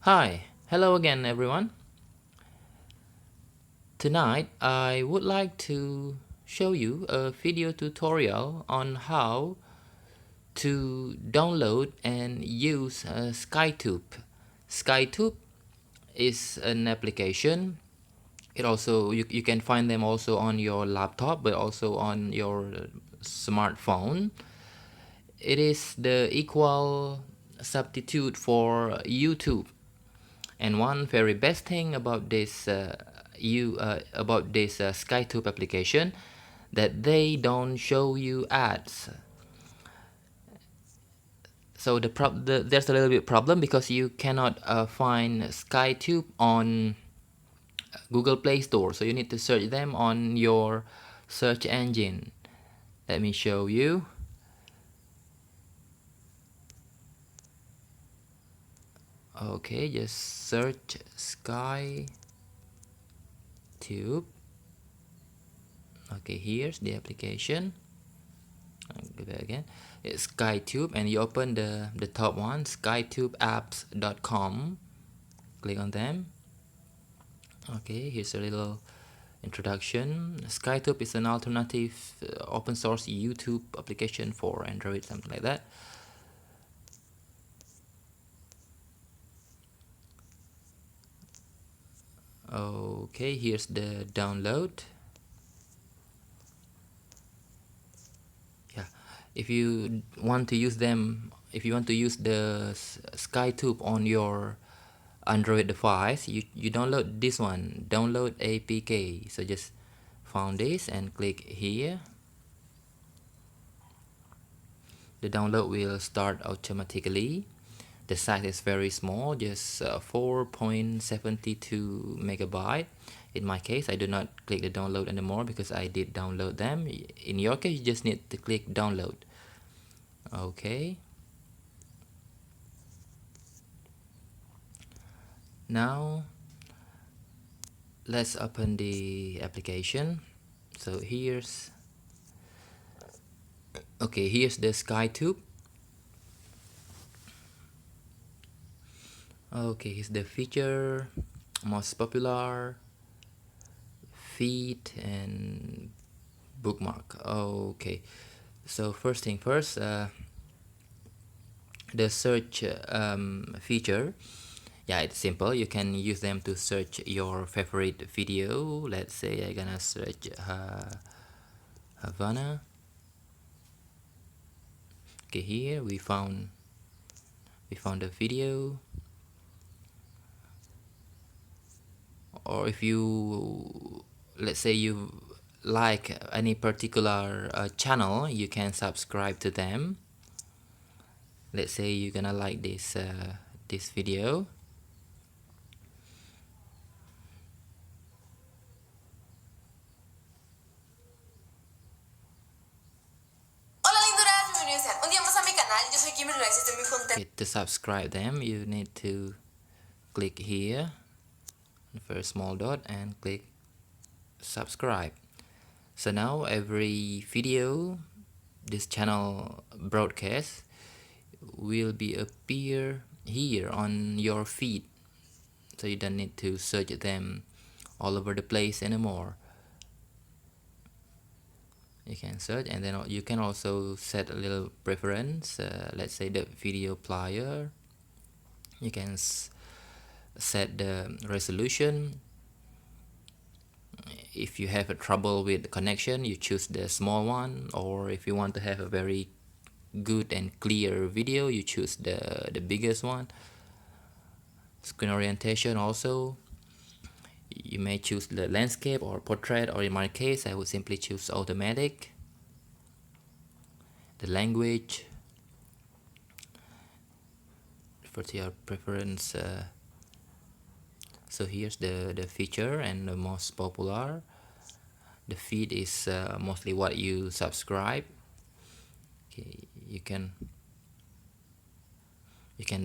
Hi, hello again everyone. Tonight I would like to show you a video tutorial on how to download and use SkyTube. SkyTube is an application. It also you can find them also on your laptop but also on your smartphone. It is the equal substitute for YouTube. And one very best thing about this SkyTube application that they don't show you ads. So there's a little bit problem because you cannot find SkyTube on Google Play Store. So you need to search them on your search engine. Let me show you. Okay, just search SkyTube. Okay, here's the application. I'll go there again. It's SkyTube, and you open the top one, skytubeapps.com. Click on them. Okay, here's a little introduction. SkyTube is an alternative open source YouTube application for Android, something like that. Okay, here's the download. Yeah, if you want to use them, if you want to use the SkyTube on your Android device, you download this one, download APK. So just found this and click here. The download will start automatically. The size is very small, just 4.72 megabyte. In my case, I do not click the download anymore because I did download them. In your case, you just need to click download. Okay. Now let's open the application. So here's the SkyTube. Okay, here's the feature, most popular, feed, and bookmark. Okay, so first thing first, the search feature. Yeah, it's simple. You can use them to search your favorite video. Let's say I'm gonna search Havana. Okay, here we found a video. Or if you, let's say you like any particular channel, you can subscribe to them. Let's say you're gonna like this video. Hola linduras, bienvenidos sean un día más a mi canal. Yo soy Kimberly y estoy muy contenta. Okay, to subscribe them, you need to click here, the first small dot, and click subscribe. So now every video this channel broadcast will be appear here on your feed, so you don't need to search them all over the place anymore. You can search, and then you can also set a little preference. Let's say the video player. You can set the resolution. If you have a trouble with the connection, you choose the small one, or if you want to have a very good and clear video, you choose the biggest one. Screen orientation also, you may choose the landscape or portrait, or in my case I would simply choose automatic. The language, for your preference. So here's the feature and the most popular. The feed is mostly what you subscribe. Okay, you can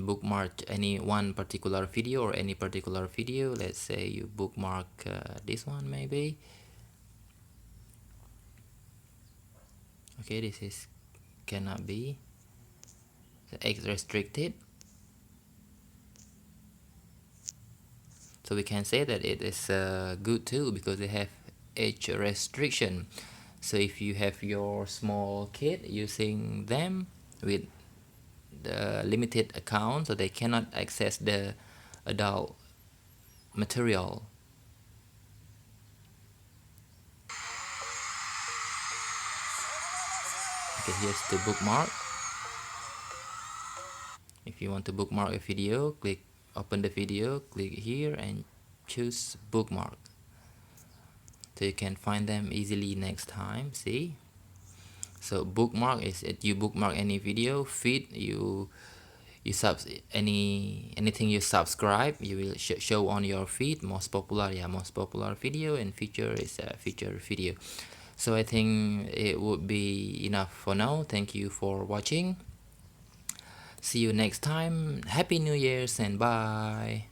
bookmark any one particular video or any particular video. Let's say you bookmark this one maybe. Okay, this is cannot be age restricted. So we can say that it is a good tool because they have age restriction. So if you have your small kid using them with the limited account, so they cannot access the adult material. Okay, here's the bookmark. If you want to bookmark a video, open the video, click here and choose bookmark, so you can find them easily next time. See, so bookmark is it, you bookmark any video feed, you anything you subscribe, you will show on your feed. Most popular video, and feature is a feature video. So I think it would be enough for now. Thank you for watching. See you next time. Happy New Year's and bye.